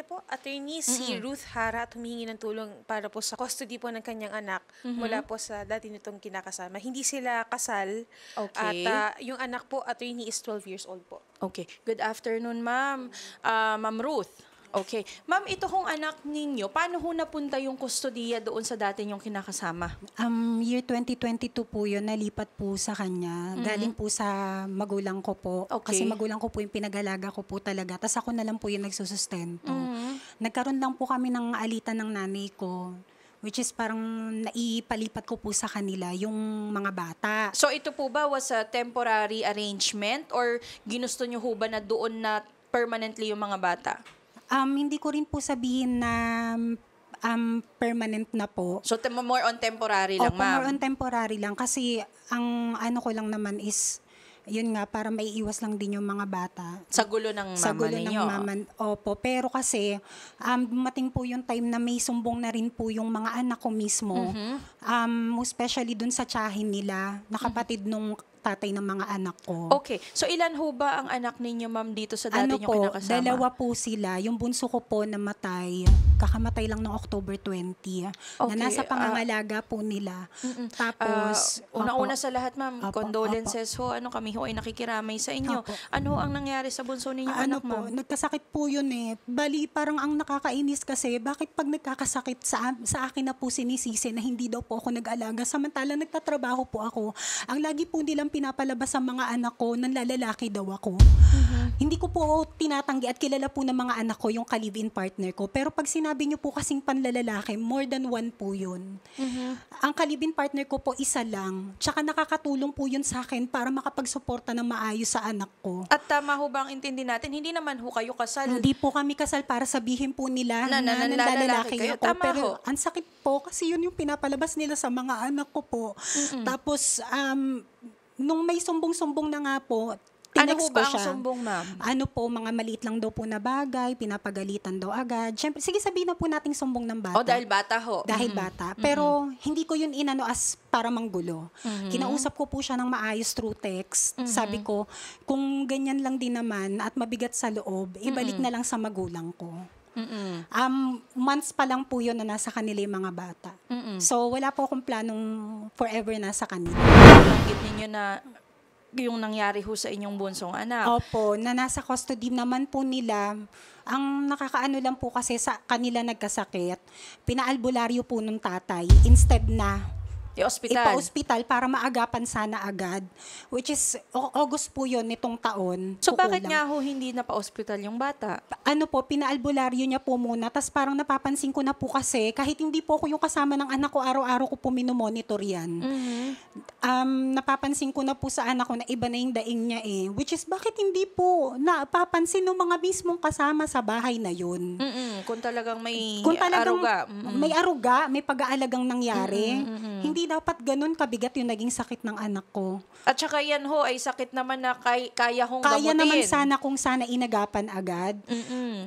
Cavite po, attorney si Ruth Hara at humingi ng tulong para po sa custody po ng kanyang anak mula po sa dati nitong kinakasama. Hindi sila kasal Okay. at yung anak po, attorney, is 12 years old po. Okay. Good afternoon, ma'am. Ma'am Ruth. Okay. Ma'am, ito kong anak ninyo, paano ho napunta yung kustodiya doon sa dati yung kinakasama? Year 2022 po yun, nalipat po sa kanya. Galing po sa magulang ko po. Okay. Kasi magulang ko po yung pinag-alaga ko po talaga. Tapos ako na lang po yung nagsusustento. Nagkaroon lang po kami ng alitan ng nanay ko, which is parang naipalipat ko po sa kanila yung mga bata. So ito po ba was a temporary arrangement or ginusto nyo ho ba na doon na permanently yung mga bata? Hindi ko rin po sabihin na permanent na po. So more on temporary lang, Opo, more ma'am. on temporary lang. Kasi ang ano ko lang naman is, yun nga, para maiiwas lang din yung mga bata. Sa gulo ng mama Sa gulo ninyo. ng mama. Opo. Pero kasi, dumating po yung time na may sumbong na rin po yung mga anak ko mismo. Especially dun sa tiyahin nila, na kapatid nung tatay ng mga anak ko. Okay. So ilan ho ba ang anak ninyo, ma'am, dito sa dati Ano nyo po, kinakasama? dalawa po sila. Yung bunso ko po namatay, kakamatay lang ng October 20. Na Okay, nasa pangangalaga po nila. Tapos, Una-una opo. sa lahat, ma'am, Opo, condolences ho. Kami ho ay nakikiramay sa inyo. Opo. Ano ang nangyari sa bunso ninyo, Ano anak, po, ma'am? nagkasakit po yun eh. Bali, parang ang nakakainis kasi, bakit pag nagkakasakit sa akin na po sinisisi na hindi daw po ako nag-alaga, samantalang nagtatrabaho po ako. Ang lagi po nilang pinapalabas sa mga anak ko, nanlalalaki daw ako. Hindi ko po tinatanggi at kilala po ng mga anak ko yung ka-live-in partner ko. Pero pag sinabi niyo po kasing panlalalaki, more than one po yun. Ang ka-live-in partner ko po isa lang. Tsaka nakakatulong po yun sa akin para makapagsuporta ng maayos sa anak ko. At tama ho ba ang intindi natin, hindi naman ho kayo kasal. Hindi po kami kasal para sabihin po nila Na nanlalalaki kayo. ako. Tama Pero ho. ang sakit po kasi yun yung pinapalabas nila sa mga anak ko po. Tapos, nung may sumbong-sumbong na nga po, Ano tinext ho ba ko ang siya. sumbong, ma'am? Ano po, mga maliit lang daw po na bagay, pinapagalitan daw agad. Siyempre, sige sabihin na po nating sumbong ng bata. O dahil bata ho. Dahil bata. Pero hindi ko yun inano as para manggulo. Kinausap ko po siya ng maayos through text. Sabi ko, kung ganyan lang din naman at mabigat sa loob, ibalik na lang sa magulang ko. Months pa lang po yun na nasa kanila yung mga bata. So, wala po akong planong forever nasa kanila. Banggit ninyo na yung nangyari ho sa inyong bunsong anak. Opo, na nasa custody naman po nila. Ang nakakaano lang po kasi sa kanila nagkasakit, pinaalbularyo po nung tatay instead na Hospital. ipa-hospital para maagapan sana agad. Which is, August po yun nitong taon. So bakit Kukulang. nga ho hindi na pa-hospital yung bata? Ano po, pinaalbularyo niya po muna. Tapos parang napapansin ko na po kasi, kahit hindi po ako yung kasama ng anak ko, araw-araw ko po minomonitor yan. Napapansin ko na po sa anak ko na iba na yung daing niya eh. Which is, bakit hindi po napapansin ng mga mismong kasama sa bahay na yun? Kung talagang may Kung talagang aruga. may aruga, may pag-aalagang nangyari, hindi dapat ganun kabigat yung naging sakit ng anak ko. At saka yan ho ay sakit naman na kaya hong Kaya gamutin. naman sana kung sana inagapan agad.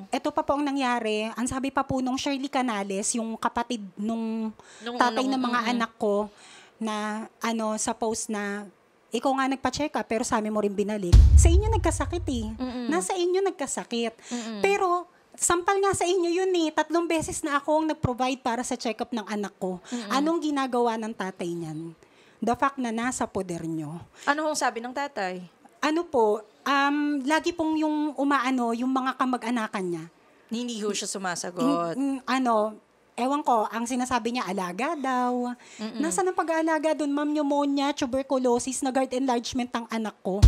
Ito pa po ang nangyari, ang sabi pa po nung Shirley Canales, yung kapatid nung tatay ng mga anak ko, na sa post na, ikaw nga nagpa-check up, pero sa amin mo rin binalik. Sa inyo nagkasakit eh. Nasa inyo nagkasakit. Pero, sampal nga sa inyo yun eh. 3 beses na ako ang nag-provide para sa check-up ng anak ko. Anong ginagawa ng tatay niyan? The fact na nasa poder nyo. Ano hong sabi ng tatay? Ano po, lagi pong yung yung mga kamag-anakan niya. Hindi ho siya sumasagot. Ewan ko, ang sinasabi niya, alaga daw. Nasaan ang pag-aalaga doon? Ma'am, pneumonia, tuberculosis, na guard enlargement ang anak ko.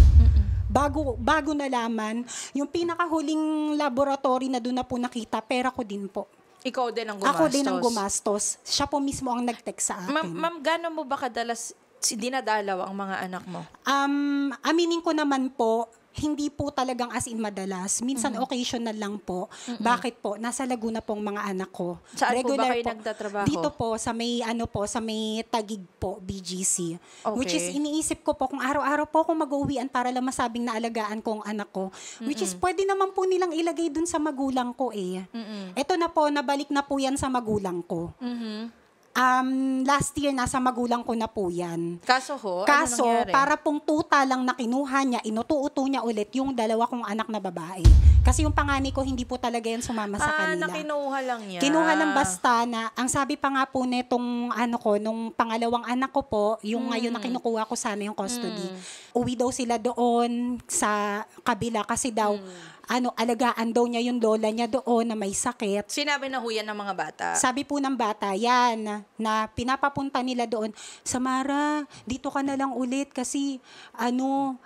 Bago nalaman, yung pinakahuling laboratory na doon na po nakita, pera ko din po. Ikaw din ang gumastos. Ako din ang gumastos. Siya po mismo ang nag-text sa akin. Ma'am, gano'n mo ba kadalas dinadalaw ang mga anak mo? Aminin ko naman po, hindi po talagang as in madalas. Minsan occasional lang po. Bakit po? Nasa Laguna pong mga anak ko. Saan po ba kayo nagtatrabaho? Dito po, sa may Taguig po, BGC. Okay. Which is, iniisip ko po, kung araw-araw po akong mag-uwian para lang masabing naalagaan ko ang anak ko. Which is, pwede naman po nilang ilagay dun sa magulang ko eh. Ito na po, nabalik na po yan sa magulang ko. Last year, nasa magulang ko na po yan. Kaso ho, Kaso, ano nangyari? para pong tuta lang na kinuha niya, inuto-uto niya ulit yung 2 kong anak na babae. Kasi yung panganay ko, hindi po talaga yan sumama sa kanila. Nakinuha lang niya. Kinuha lang basta na, ang sabi pa nga po netong nung pangalawang anak ko po, yung ngayon na kinukuha ko sana yung custody, uwi daw sila doon sa kabila kasi daw, alagaan daw niya yung lola niya doon na may sakit. Sinabi na huyan ng mga bata. Sabi po ng bata, yan, na pinapapunta nila doon, Samara, dito ka na lang ulit kasi,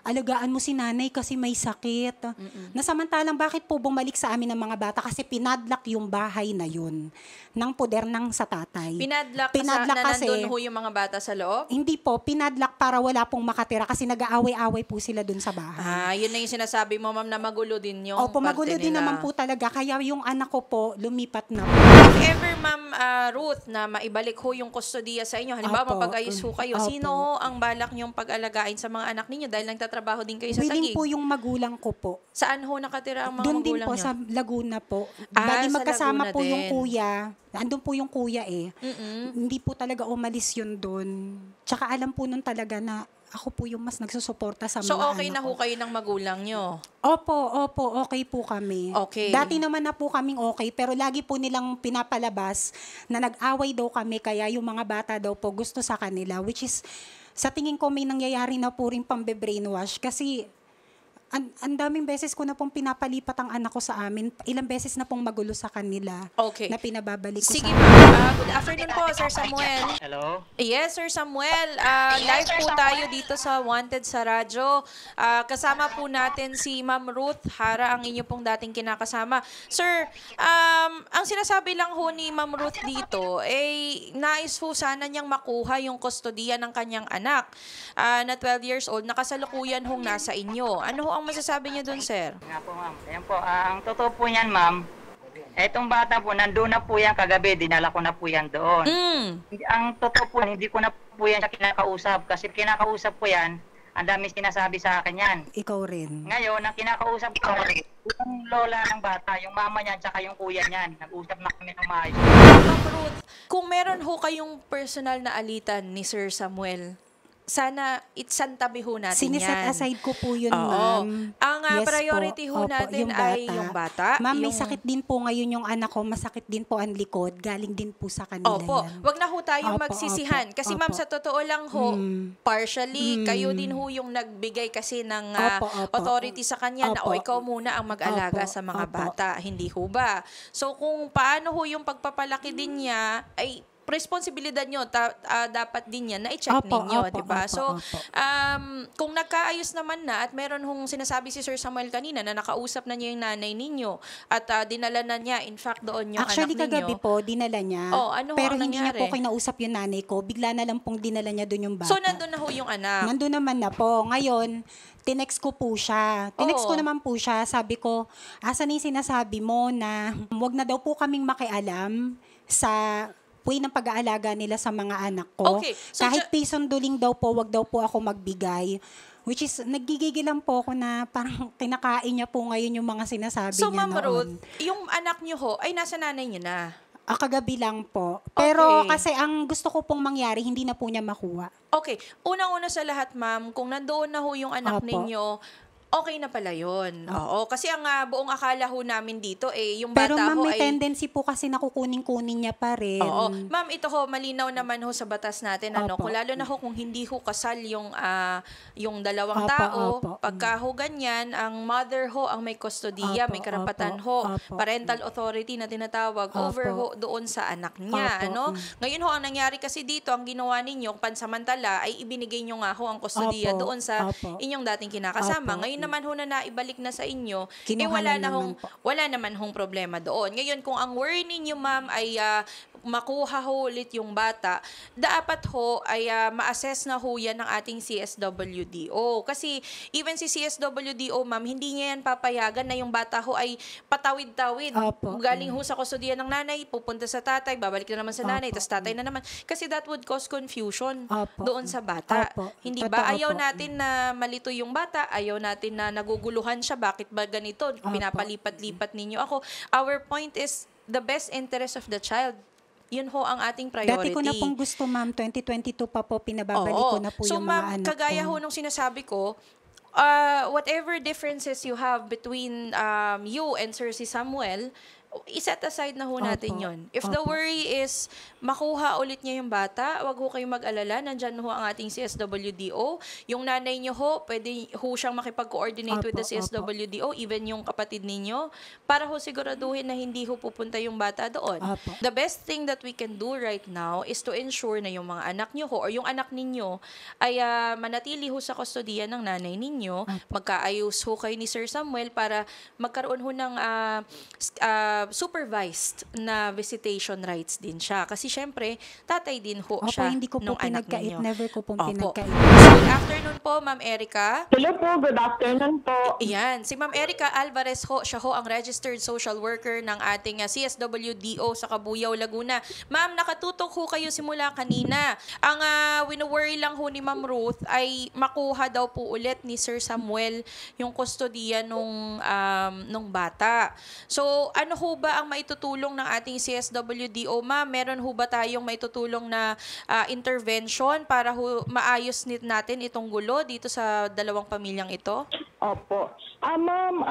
alagaan mo si nanay kasi may sakit. Na samantalang bakit po bumalik sa amin ng mga bata? Kasi pinadlock yung bahay na yun ng poder ng sa tatay. Pinadlock kasi, nandun ho yung mga bata sa loob? hindi po, pinadlock para wala pong makatira kasi nag-aaway-away po sila doon sa bahay. Yun na yung sinasabi mo, ma'am, na magulo din yung Opo, parte magulo din nila. naman po talaga. Kaya yung anak ko po, lumipat na po. If ever, ma'am Ruth, na maibalik ho yung kustodiya sa inyo, halimbawa Opo. mapag-ayos ho kayo, Opo. sino ho ang balak niyong pag-alagain sa mga anak ninyo dahil nagtatrabaho din kayo sa Willing Taguig? po yung magulang ko po. Saan ho nakatira ang mga Doon din magulang po niyo? sa Laguna po. Ah, Bali sa magkasama Laguna po yung din. kuya. Andun po yung kuya eh. Hindi po talaga umalis yun doon. Tsaka alam po nun talaga na ako po yung mas nagsusuporta sa So, mga okay anak na ho ko. kayo ng magulang nyo? Opo, okay po kami. Okay. Dati naman na po kaming okay, pero lagi po nilang pinapalabas na nag-away daw kami, kaya yung mga bata daw po gusto sa kanila, which is, sa tingin ko may nangyayari na po rin pambe-brainwash kasi ang daming beses ko na pong pinapalipat ang anak ko sa amin. Ilang beses na pong magulo sa kanila Okay. na pinababalik ko Sige, sa ma'am. Good afternoon po, Sir Samuel. Hello? Yes, Sir Samuel. Live po tayo dito sa Wanted sa radyo. Kasama po natin si Ma'am Ruth Hara, ang inyo pong dating kinakasama. Sir, ang sinasabi lang ho ni Ma'am Ruth dito, nais ho sana niyang makuha yung kustodiya ng kanyang anak na 12 years old, na kasalukuyan hong nasa inyo. Ano ho ang masasabi niyo dun, sir? Nga po, ma'am. Ayan po, ang totoo po yan, ma'am. Etong bata po, nandun na po yan kagabi, dinala ko na po yan doon. Ang totoo po, hindi ko na po yan siya kinakausap. Kasi kinakausap ko yan, ang dami sinasabi sa akin yan. ikaw rin. Ngayon, ang kinakausap ko, yung lola ng bata, yung mama niya, tsaka yung kuya niyan. Nag-usap na kami ng maayos. Ma'am Ruth, kung meron ho kayong personal na alitan ni Sir Samuel, sana itsantabi ho natin Siniset yan. aside ko po yun, Oo. ma'am. Ang Yes priority po. ho Opo, natin ay yung bata. Ma'am, may yung- sakit din po ngayon yung anak ko. Masakit din po ang likod. Galing din po sa kanila Opo, yan. wag na ho tayong Opo, magsisihan. opo, Kasi opo. ma'am, sa totoo lang ho, partially, kayo din ho yung nagbigay kasi ng Opo, opo. authority sa kanya na Opo. ikaw muna ang mag-alaga Opo, sa mga opo. bata. Hindi ho ba? So kung paano ho yung pagpapalaki din niya, ay responsibilidad nyo, dapat din yan na i-check Opo, ninyo, opo, di ba? opo, So, opo. kung nagkaayos naman na at meron hong sinasabi si Sir Samuel kanina na nakausap na niya yung nanay ninyo at dinala na niya, in fact, doon yung Actually, anak ninyo. kagabi po, dinala niya. Oh, ano ho pero ang hindi niya po nangyari? kinausap yung nanay ko. Bigla na lang pong dinala niya doon yung bata. So, nandun na ho yung anak. Nandun naman na po. Ngayon, tinext ko po siya. Tinext Oo. ko naman po siya. Sabi ko, asan yung sinasabi mo na wag na daw po kaming makialam sa way ng pag-aalaga nila sa mga anak ko. Okay. So, Kahit pisong duling daw po, wag daw po ako magbigay. Which is, nagigigilan po ako na parang kinakain niya po ngayon yung mga sinasabi So, niya Ma'am noon. Ruth, yung anak niyo ho, ay nasa nanay niyo na. Kagabi lang po. Pero Okay. kasi ang gusto ko pong mangyari, hindi na po niya makuha. Okay. Unang-una sa lahat, ma'am, kung nandoon na ho yung anak Opo. ninyo, okay na pala yun. Oo. Kasi ang buong akala ho namin dito, yung Pero bata ma'am, ho may ay... tendency po kasi na kukunin niya pa rin. Oo. Ma'am, ito ho, malinaw naman ho sa batas natin. Ano, Opo. kung lalo na ho kung hindi ho kasal yung dalawang Opo, tao, opo. pagka ho ganyan, ang mother ho ang may kustodiya, Opo, may karapatan opo, ho, opo. parental authority na tinatawag, over ho doon sa anak niya. Opo, Ano? Ngayon ho, ang nangyari kasi dito, ang ginawa ninyo, pansamantala, ay ibinigay nyo nga ho ang kustodiya Opo, doon sa opo. inyong dating kinakasama. Opo. Ngayon naman ho na naibalik na sa inyo, Kinuha na naman po. wala naman hong problema doon. Ngayon, kung ang worry ninyo, ma'am, ay makuha ho ulit yung bata, dapat ho ay ma-assess na ho yan ng ating CSWDO. Kasi even si CSWDO, ma'am, hindi niya yan papayagan na yung bata ho ay patawid-tawid. Opo. Galing ho sa kustodiya ng nanay, pupunta sa tatay, babalik na naman sa nanay, Opo. tapos tatay na naman. Kasi that would cause confusion Opo. doon sa bata. Opo. Hindi ba? Totoo Ayaw po. natin na malito yung bata, ayaw natin na naguguluhan siya, bakit ba ganito? Opo. Pinapalipat-lipat ninyo ako. Our point is the best interest of the child. Yun ho ang ating priority. Dati ko na pong gusto, ma'am. 2022 pa po, pinababalik Oo. ko na po So, yung ma'am, mga anak kagaya ko. ho nung sinasabi ko, whatever differences you have between you and Sir si Samuel, iset aside na ho natin Opo. yon. If the worry is makuha ulit niya yung bata, wag ho kayong mag-alala. Nandyan ho ang ating CSWDO. Yung nanay niyo ho, pwede ho siyang makipag-coordinate with the Opo, CSWDO, even yung kapatid ninyo, para ho siguraduhin na hindi ho pupunta yung bata doon. Opo. The best thing that we can do right now is to ensure na yung mga anak niyo ho or yung anak ninyo ay manatili ho sa kustodiya ng nanay ninyo. Magkaayos ho kayo ni Sir Samuel para magkaroon ho ng supervised na visitation rights din siya. Kasi syempre, tatay din ho Opo, siya hindi ko po nung anak pinagkait. ninyo. Never ko po Opo. pinagkait. Good afternoon po, Ma'am Erica. Hello po, good afternoon po. Iyan, si Ma'am Erica Alvarez ho, siya ho ang registered social worker ng ating CSWDO sa Cabuyao, Laguna. Ma'am, nakatutok ho kayo simula kanina. Ang wino-worry lang ho ni Ma'am Ruth ay makuha daw po ulit ni Sir Samuel yung kustodiya nung bata. So, ano ho ba ang maitutulong ng ating CSWDO, ma'am? Meron ho ba tayong maitutulong na intervention para ho maayos natin itong gulo dito sa dalawang pamilyang ito? Opo. Ma'am,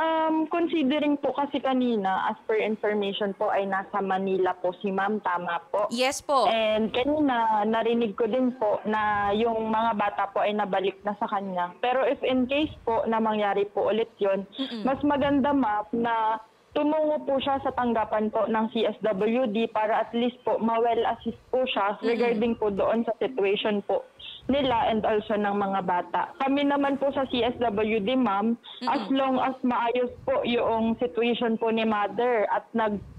considering po kasi kanina, as per information po, ay nasa Manila po si ma'am, tama po? Yes po. And kanina, narinig ko din po na yung mga bata po ay nabalik na sa kanya. Pero if in case po na mangyari po ulit yun, mas maganda ma'am na tumungo po siya sa tanggapan po ng CSWD para at least po ma-well assist po siya regarding po doon sa situation po nila and also ng mga bata. Kami naman po sa CSWD, ma'am, as long as maayos po yung situation po ni mother at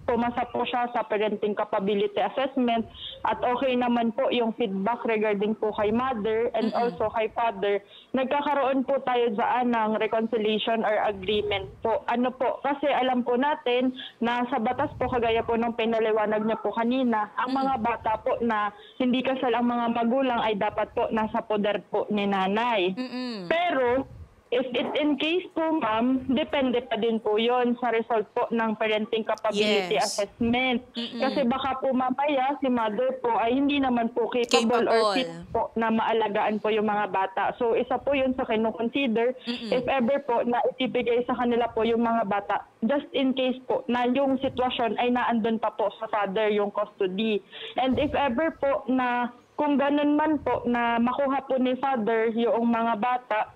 pumasa po siya sa parenting capability assessment at okay naman po yung feedback regarding po kay mother and also kay father, nagkakaroon po tayo dyan ng reconciliation or agreement po. Ano po, kasi alam po natin na sa batas po, kagaya po ng pinaliwanag niya po kanina, ang mga bata po na hindi kasal ang mga magulang ay dapat po nasa poder po ni nanay. Pero if it in case po, ma'am, depende pa din po yon sa result po ng parenting capability assessment. Kasi baka po mamaya si mother po ay hindi naman po capable or fit po na maalagaan po yung mga bata. So isa po yun sa kino-consider if ever po na itibigay sa kanila po yung mga bata, just in case po na yung sitwasyon ay naandun pa po sa father yung custody. And if ever po na kung ganun man po na makuha po ni father yung mga bata,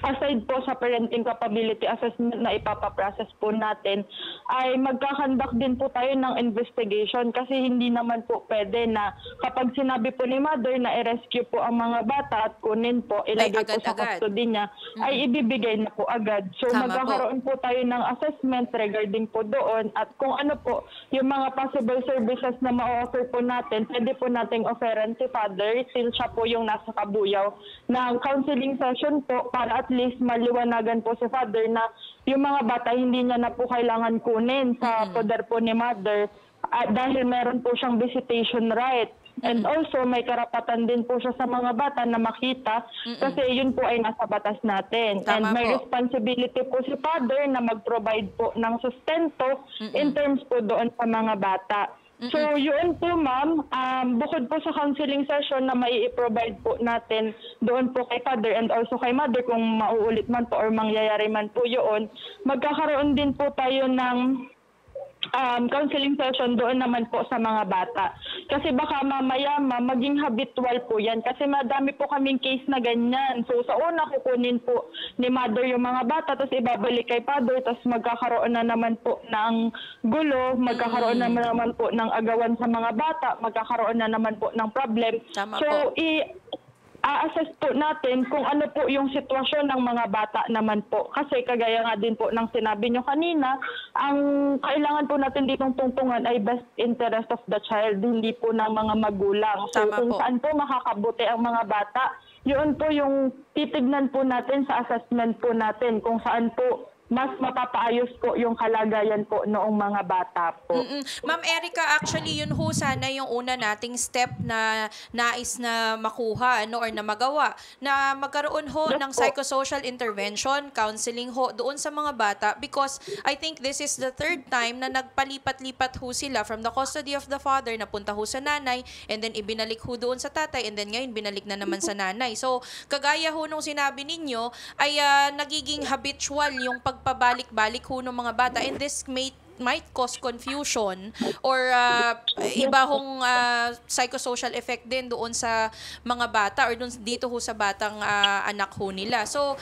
aside po sa parenting capability assessment na ipapaprocess po natin, ay magkakandak din po tayo ng investigation kasi hindi naman po pwede na kapag sinabi po ni mother na i-rescue po ang mga bata at kunin po, ilagay po sa custody niya, ay ibibigay na po agad. So magkakaroon po tayo ng assessment regarding po doon at kung ano po yung mga possible services na ma-offer po natin, pwede po nating offeran si father since siya po yung nasa Cabuyao ng counseling session po para at least maliwanagan po si father na yung mga bata hindi niya na po kailangan kunin sa poder po ni mother dahil meron po siyang visitation right. And also may karapatan din po siya sa mga bata na makita kasi yun po ay nasa batas natin. Tama and may po. responsibility po si father na mag-provide po ng sustento in terms po doon sa mga bata. So, yun po, ma'am, bukod po sa counseling session na mai-provide po natin doon po kay father and also kay mother kung mauulit man po or mangyayari man po yun, magkakaroon din po tayo ng counseling session doon naman po sa mga bata. Kasi baka mamaya maging habitual po yan. Kasi madami po kaming case na ganyan. So sa una kukunin po ni mother yung mga bata tapos ibabalik kay father tapos magkakaroon na naman po ng gulo, magkakaroon na naman po ng agawan sa mga bata, magkakaroon na naman po ng problem. Tama so po. a-assess po natin kung ano po yung sitwasyon ng mga bata naman po. Kasi kagaya nga din po ng sinabi nyo kanina, ang kailangan po natin ditong tungtungan ay best interest of the child, hindi po ng mga magulang. So Tama kung po. saan po makakabuti ang mga bata, yun po yung titignan po natin sa assessment po natin kung saan po mas mapapaayos po yung kalagayan po noong mga bata po. Ma'am Erica, actually yun ho sana yung una nating step na nais na makuha or na magawa, na magkaroon ho Yes ng po. psychosocial intervention, counseling ho doon sa mga bata, because I think this is the third time na nagpalipat-lipat ho sila from the custody of the father, napunta ho sa nanay, and then ibinalik ho doon sa tatay, and then ngayon binalik na naman sa nanay. So kagaya ho nung sinabi ninyo ay nagiging habitual yung pagpabalik-balik ho ng mga bata, and this might cause confusion or iba hong psychosocial effect din doon sa mga bata or doon dito ho sa batang anak ho nila. So,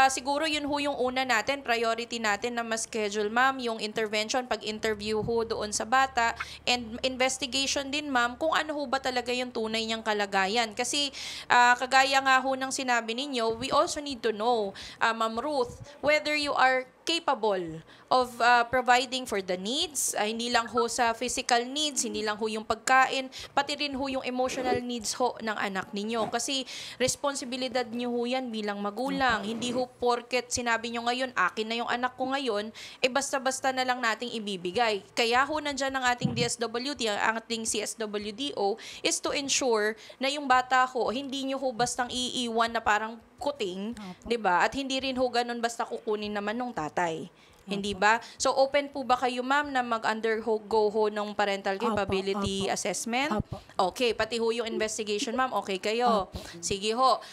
siguro yun ho yung una natin, priority natin na ma-schedule, ma'am, yung intervention, pag-interview ho doon sa bata, and investigation din, ma'am, kung ano ho ba talaga yung tunay niyang kalagayan. Kasi, kagaya nga ho ng sinabi ninyo, we also need to know, Ma'am Ruth, whether you are capable of providing for the needs, hindi lang ho sa physical needs, hindi lang ho yung pagkain, pati rin ho yung emotional needs ho ng anak ninyo. Kasi responsibilidad niyo ho yan bilang magulang. Hindi ho porket sinabi nyo ngayon, akin na yung anak ko ngayon, basta-basta na lang nating ibibigay. Kaya ho nandyan ang ating DSWD, ang ating CSWDO, is to ensure na yung bata ho, hindi nyo ho bastang iiwan na parang kuting, 'di ba? At hindi rin ho ganun basta kukunin naman ng tatay. Hindi ba? So open po ba kayo, ma'am, na mag-undergo ho ng parental capability assessment? Opo. Okay, pati ho yung investigation, ma'am, okay kayo. Sige ho.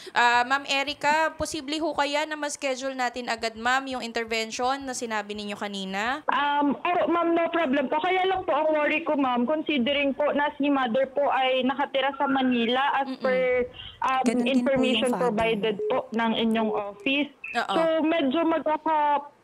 Ma'am Erica, posible ho kaya na ma-schedule natin agad, ma'am, yung intervention na sinabi ninyo kanina? Ma'am, no problem po. Kaya lang po ang worry ko, ma'am, considering po na si mother po ay nakatira sa Manila as per Ganun din po information yung father. provided po ng inyong office. Oo. So medyo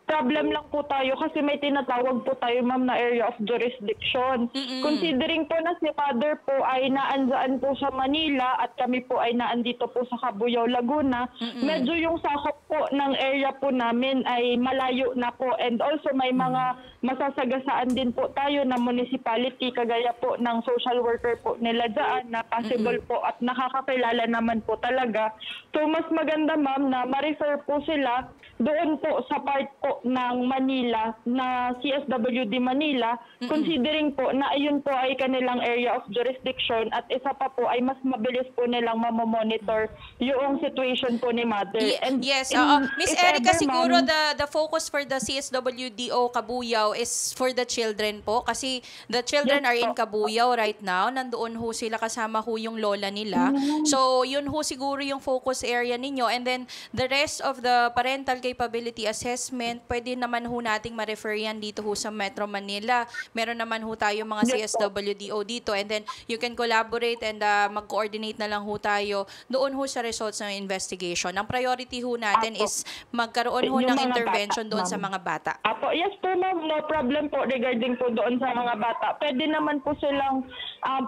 problem lang po tayo kasi may tinatawag po tayo, ma'am, na area of jurisdiction. Considering po na si mother po ay naandaan po sa Manila at kami po ay naandito po sa Cabuyao, Laguna, medyo yung sakop po ng area po namin ay malayo na po, and also may mga masasagasaan din po tayo na municipality kagaya po ng social worker po nila dyan na possible po at nakakakilala naman po talaga. So mas maganda, ma'am, na ma-refer po sila doon po sa part po ng Manila na CSWD Manila, considering po na ayun po ay kanilang area of jurisdiction at isa pa po ay mas mabilis po nilang mamomonitor yung situation po ni mother. And Yes, Miss if Erica, ever, siguro ma'am, the focus for the CSWDO Cabuyao is for the children po, kasi the children Yes are in po. Cabuyao right now. Nandoon ho sila, kasama ho yung lola nila. So, yun ho siguro yung focus area ninyo. And then, the rest of the parental capability assessment, pwede naman ho nating ma-refer yan dito ho sa Metro Manila. Meron naman ho tayo mga Yes po. CSWDO dito, and then you can collaborate and mag-coordinate na lang ho tayo doon ho sa results ng investigation. Ang priority ho natin Apo. is magkaroon ho Yung ng mga intervention bata, doon ma'am. sa mga bata. Apo, yes po, ma'am, no problem po regarding po doon sa mga bata. Pwede naman po silang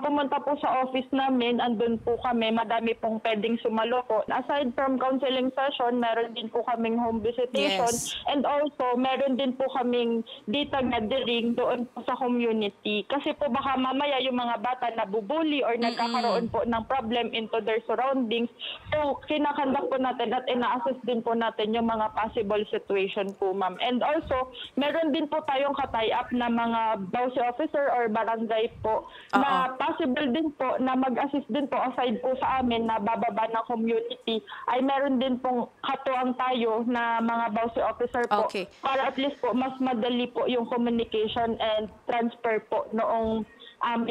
pumunta po sa office namin, andun po kami, madami pong pwedeng sumalo po. Aside from counseling session, meron din po kaming home visitation, Yes. and also meron din po kaming data gathering doon po sa community. Kasi po baka mamaya yung mga bata nabubuli or nagkakaroon po ng problem into their surroundings. So, kinakandak po natin at ina-assess din po natin yung mga possible situation po, ma'am. And also, meron din po tayong katay-up na mga bawsi officer or barangay po na possible din po na mag-assist din po aside po sa amin na bababa ng community, ay meron din pong katuwang tayo na mga bawsi officer po Okay. para at least po mas madali po yung communication and transfer po noong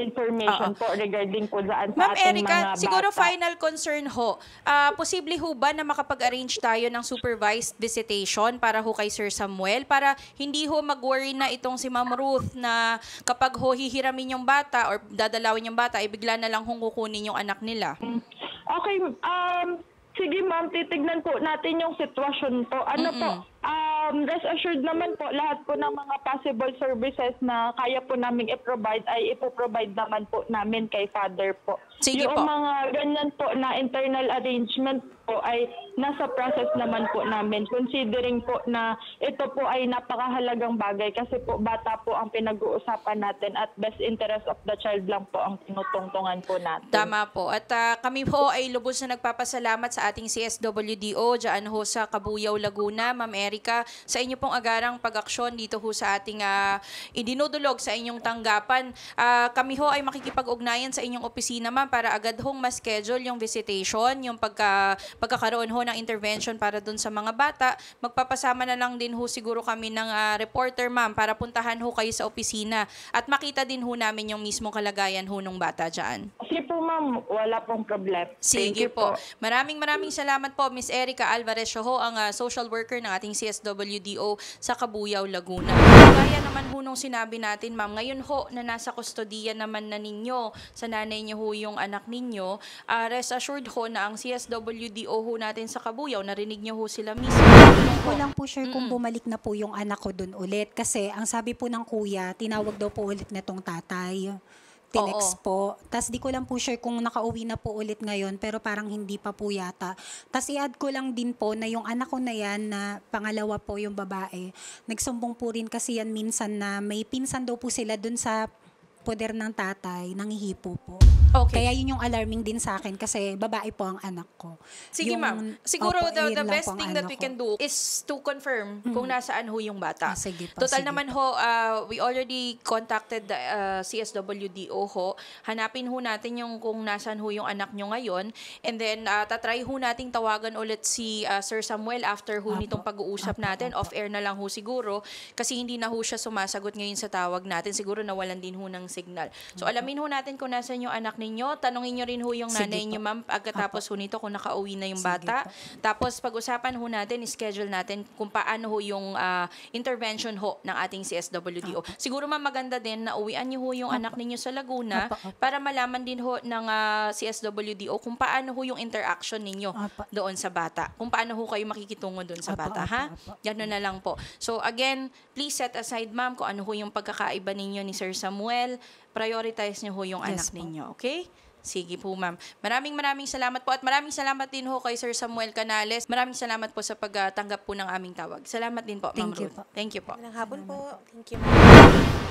information po regarding po daan sa Ma'am ating Erica, mga siguro bata. final concern ho, posible ho ba na makapag-arrange tayo ng supervised visitation para ho kay Sir Samuel, para hindi ho mag-worry na itong si Ma'am Ruth na kapag ho hihiramin yung bata or dadalawin yung bata, ay bigla na lang hong kukunin yung anak nila? Okay, sige ma'am, titignan po natin yung sitwasyon po. Ano po, rest assured naman po, lahat po ng mga possible services na kaya po namin i-provide ay ipoprovide naman po namin kay father po. Sige yung po. mga ganyan po na internal arrangement po ay nasa process naman po namin. Considering po na ito po ay napakahalagang bagay kasi po bata po ang pinag-uusapan natin at best interest of the child lang po ang tinutungtungan po natin. Tama po. At kami po ay lubos na nagpapasalamat sa ating CSWDO dyan ho sa Cabuyao, Laguna, Ma'am Erica. sa inyo pong agarang pag-aksyon dito ho sa ating idinudulog sa inyong tanggapan. Kami ho ay makikipag-ugnayan sa inyong opisina, ma'am, para agad hong ma-schedule yung visitation, yung pagkakaroon ho ng intervention para dun sa mga bata. Magpapasama na lang din ho siguro kami ng reporter, ma'am, para puntahan ho kayo sa opisina at makita din ho namin yung mismong kalagayan ho ng bata dyan. Sige po, ma'am. Wala pong problem. Thank Sige you po. Maraming salamat po, Miss Erica Alvarez. Siya ho ang social worker ng ating CSWDO sa Cabuyao, Laguna. Kaya naman ho nung sinabi natin, ma'am, ngayon ho na nasa kustodiya naman na ninyo, sa nanay niyo ho yung anak ninyo, rest assured ho na ang CSWDO ho natin sa Cabuyao, narinig niyo ho sila mismo. Hindi ko lang po sure kung bumalik na po yung anak ko dun ulit. Kasi ang sabi po ng kuya, tinawag daw po ulit na tong tatay. Tinext po. Tas di ko lang po sure kung nakauwi na po ulit ngayon, pero parang hindi pa po yata. Tas i-add ko lang din po na yung anak ko na yan, na pangalawa po yung babae, nagsumbong po rin kasi yan minsan na may pinsan daw po sila dun sa poder ng tatay, nangihipo po. Okay. Kaya yun yung alarming din sa akin kasi babae po ang anak ko. Sige, Yung- ma'am. Siguro Opo, the yun lang best po ang thing that ano we ko. can do is to confirm kung nasaan ho yung bata. Sige po, Total sige naman ho, we already contacted the CSWDO ho. Hanapin ho natin yung kung nasaan ho yung anak nyo ngayon. And then, tatry ho nating tawagan ulit si Sir Samuel after ho nitong pag-uusap natin. Off-air na lang ho siguro. Kasi hindi na ho siya sumasagot ngayon sa tawag natin. Siguro nawalan din ho ng signal. So, alamin ho natin kung nasaan yung anak ninyo. Tanungin nyo rin ho yung Sige nanay po. nyo, ma'am, pagkatapos ho nito kung nakauwi na yung Sige bata. po. Tapos pag-usapan ho natin, schedule natin kung paano ho yung intervention ho ng ating CSWDO. Siguro ma'am, maganda din na uwian nyo ho yung anak ninyo sa Laguna para malaman din ho ng CSWDO kung paano ho yung interaction ninyo doon sa bata. Kung paano ho kayo makikitungo doon sa bata, ha? Gano'n na lang po. So again, please set aside, ma'am, kung ano ho yung pagkakaiba ninyo ni Sir Samuel. Prioritize nyo ho yung anak ninyo, okay? Sige po, ma'am. Maraming salamat po at maraming salamat din ho kay Sir Samuel Canales. Maraming salamat po sa pagtanggap po ng aming tawag. Salamat din po, Ma'am Thank you Ruth. po. Thank you po. Magandang hapon po. Thank you, ma'am.